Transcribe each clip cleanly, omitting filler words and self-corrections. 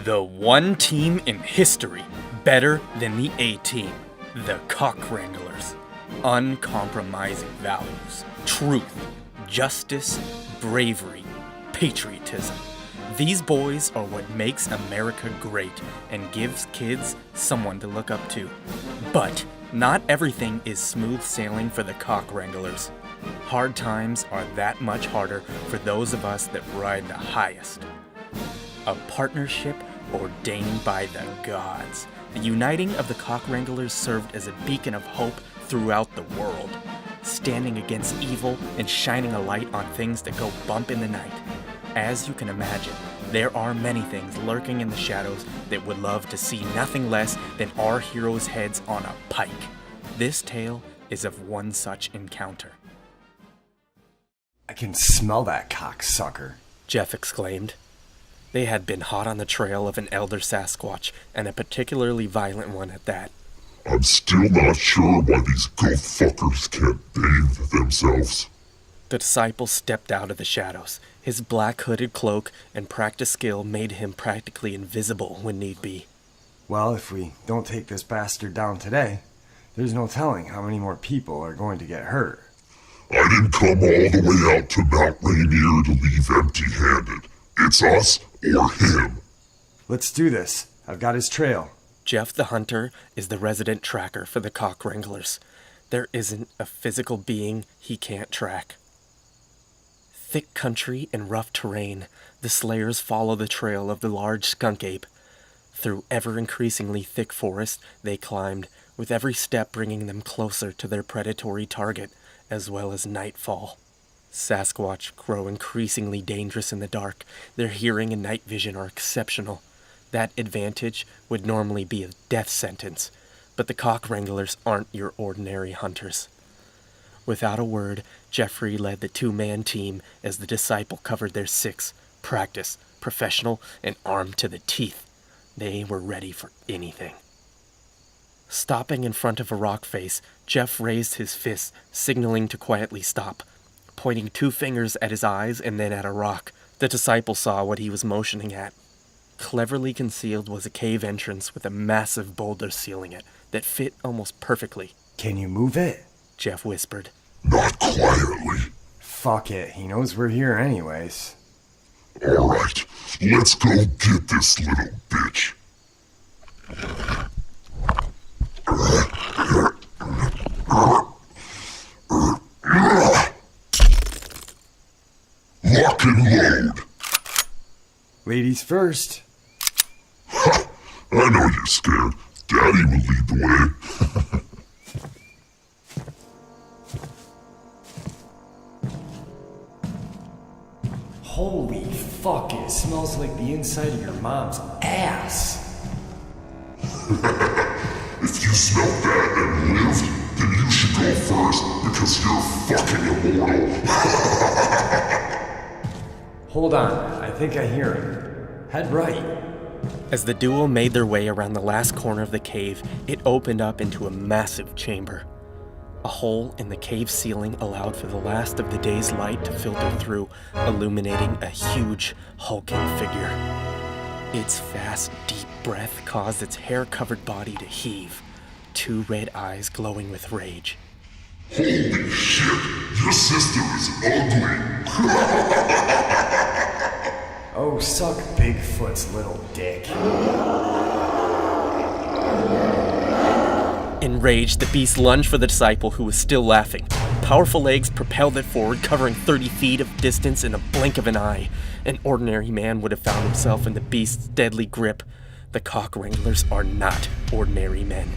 The one team in history better than the A-team. The Cock Wranglers. Uncompromising values. Truth. Justice. Bravery. Patriotism. These boys are what makes America great and gives kids someone to look up to. But not everything is smooth sailing for the Cock Wranglers. Hard times are that much harder for those of us that ride the highest. A partnership ordained by the gods. The uniting of the Cock Wranglers served as a beacon of hope throughout the world, standing against evil and shining a light on things that go bump in the night. As you can imagine, there are many things lurking in the shadows that would love to see nothing less than our heroes' heads on a pike. This tale is of one such encounter. I can smell that cocksucker, Jeff exclaimed. They had been hot on the trail of an elder Sasquatch, and a particularly violent one at that. I'm still not sure why these go fuckers can't bathe themselves. The disciple stepped out of the shadows. His black hooded cloak and practiced skill made him practically invisible when need be. Well, if we don't take this bastard down today, there's no telling how many more people are going to get hurt. I didn't come all the way out to Mount Rainier to leave empty-handed. It's us or him. Let's do this. I've got his trail. Jeff the Hunter is the resident tracker for the Cock Wranglers. There isn't a physical being he can't track. Thick country and rough terrain, the slayers follow the trail of the large skunk ape. Through ever-increasingly thick forest, they climbed, with every step bringing them closer to their predatory target, as well as nightfall. Sasquatch grow increasingly dangerous in the dark. Their hearing and night vision are exceptional. That advantage would normally be a death sentence, but the Cock Wranglers aren't your ordinary hunters. Without a word, Jeffrey led the two-man team as the disciple covered their six, practiced, professional, and armed to the teeth. They were ready for anything. Stopping in front of a rock face, Jeff raised his fist, signaling to quietly stop. Pointing two fingers at his eyes and then at a rock, the disciple saw what he was motioning at. Cleverly concealed was a cave entrance with a massive boulder sealing it that fit almost perfectly. Can you move it? Jeff whispered. Not quietly. Fuck it, he knows we're here anyways. Alright, let's go get this little bitch. Lock and load. Ladies first. Ha! I know you're scared. Daddy will lead the way. Holy fuck, it smells like the inside of your mom's ass. If you smelled that and lived, then you should go first, because you're fucking immortal. Hold on, I think I hear him. Head right. As the duo made their way around the last corner of the cave, it opened up into a massive chamber. A hole in the cave ceiling allowed for the last of the day's light to filter through, illuminating a huge, hulking figure. Its fast, deep breath caused its hair-covered body to heave, two red eyes glowing with rage. Holy shit, your sister is ugly. Oh, suck Bigfoot's little dick. Enraged, the beast lunged for the disciple, who was still laughing. Powerful legs propelled it forward, covering 30 feet of distance in a blink of an eye. An ordinary man would have found himself in the beast's deadly grip. The Cock Wranglers are not ordinary men.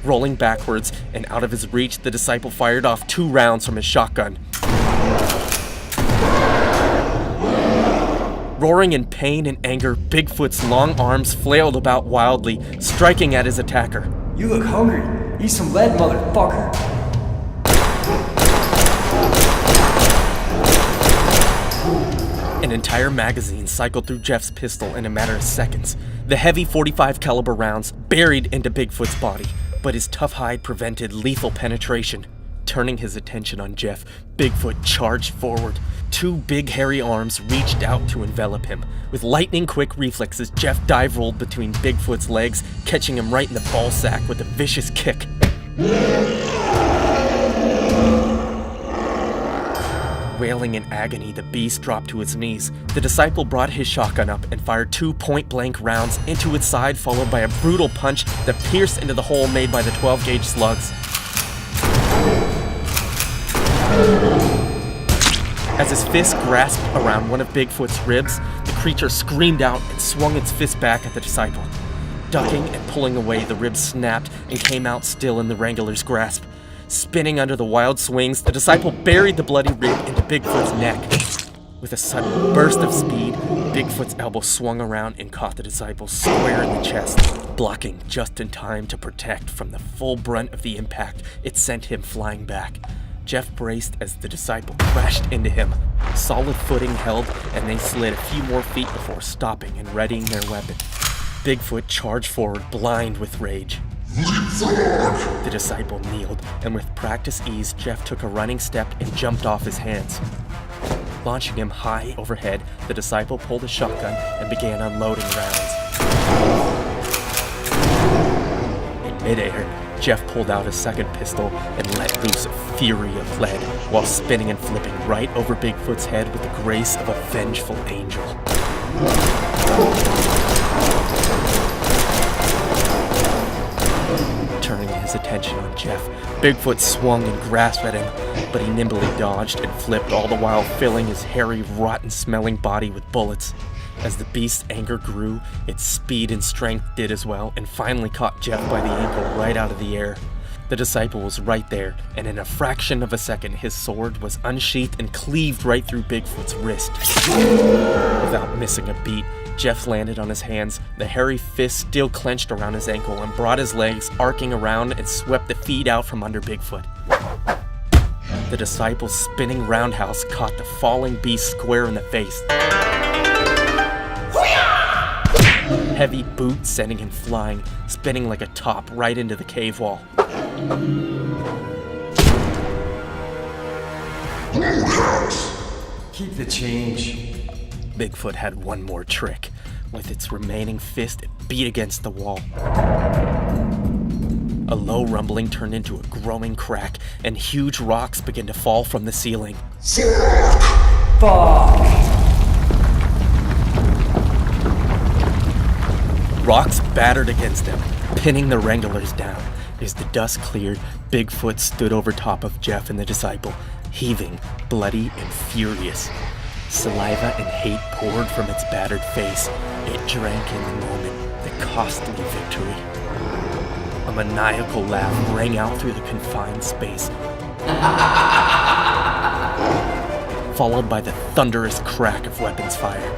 Rolling backwards and out of his reach, the disciple fired off 2 rounds from his shotgun. Roaring in pain and anger, Bigfoot's long arms flailed about wildly, striking at his attacker. You look hungry. Eat some lead, motherfucker. An entire magazine cycled through Jeff's pistol in a matter of seconds. The heavy .45 caliber rounds buried into Bigfoot's body, but his tough hide prevented lethal penetration. Turning his attention on Jeff, Bigfoot charged forward. Two big hairy arms reached out to envelop him. With lightning-quick reflexes, Jeff dive-rolled between Bigfoot's legs, catching him right in the ballsack with a vicious kick. Wailing in agony, the beast dropped to its knees. The disciple brought his shotgun up and fired 2 point-blank rounds into its side, followed by a brutal punch that pierced into the hole made by the 12-gauge slugs. As his fist grasped around one of Bigfoot's ribs, the creature screamed out and swung its fist back at the disciple. Ducking and pulling away, the ribs snapped and came out still in the Wrangler's grasp. Spinning under the wild swings, the disciple buried the bloody rib into Bigfoot's neck. With a sudden burst of speed, Bigfoot's elbow swung around and caught the disciple square in the chest, blocking just in time to protect from the full brunt of the impact. It sent him flying back. Jeff braced as the disciple crashed into him. Solid footing held, and they slid a few more feet before stopping and readying their weapon. Bigfoot charged forward, blind with rage. The disciple kneeled, and with practiced ease, Jeff took a running step and jumped off his hands. Launching him high overhead, the disciple pulled a shotgun and began unloading rounds. In midair, Jeff pulled out his second pistol and let loose a fury of lead while spinning and flipping right over Bigfoot's head with the grace of a vengeful angel. Turning his attention on Jeff, Bigfoot swung and grasped at him, but he nimbly dodged and flipped, all the while filling his hairy, rotten-smelling body with bullets. As the beast's anger grew, its speed and strength did as well, and finally caught Jeff by the ankle right out of the air. The disciple was right there, and in a fraction of a second, his sword was unsheathed and cleaved right through Bigfoot's wrist. Without missing a beat, Jeff landed on his hands, the hairy fist still clenched around his ankle, and brought his legs arcing around and swept the feet out from under Bigfoot. The disciple's spinning roundhouse caught the falling beast square in the face. Heavy boot sending him flying, spinning like a top right into the cave wall. Keep the change. Bigfoot had one more trick. With its remaining fist, it beat against the wall. A low rumbling turned into a growing crack, and huge rocks began to fall from the ceiling. Fuck! Rocks battered against them, pinning the Wranglers down. As the dust cleared, Bigfoot stood over top of Jeff and the disciple, heaving, bloody and furious. Saliva and hate poured from its battered face. It drank in the moment, the costly victory. A maniacal laugh rang out through the confined space, followed by the thunderous crack of weapons fire.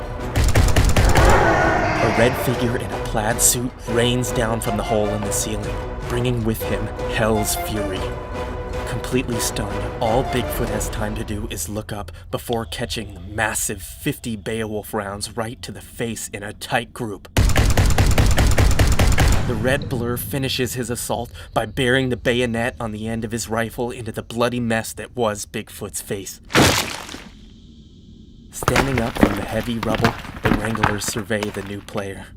A red figure in a plaid suit rains down from the hole in the ceiling, bringing with him hell's fury. Completely stunned, all Bigfoot has time to do is look up before catching the massive 50 Beowulf rounds right to the face in a tight group. The red blur finishes his assault by burying the bayonet on the end of his rifle into the bloody mess that was Bigfoot's face. Standing up from the heavy rubble, the Wranglers survey the new player.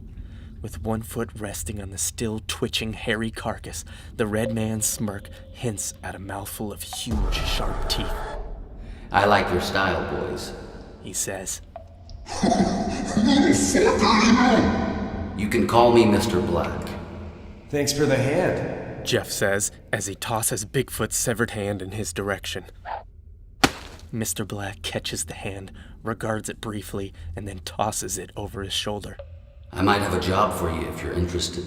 With one foot resting on the still twitching hairy carcass, the red man's smirk hints at a mouthful of huge, sharp teeth. I like your style, boys, He says. You can call me Mr. Black. Thanks for the hand. Jeff says as he tosses Bigfoot's severed hand in his direction. Mr. Black catches the hand, regards it briefly, and then tosses it over his shoulder. I might have a job for you if you're interested.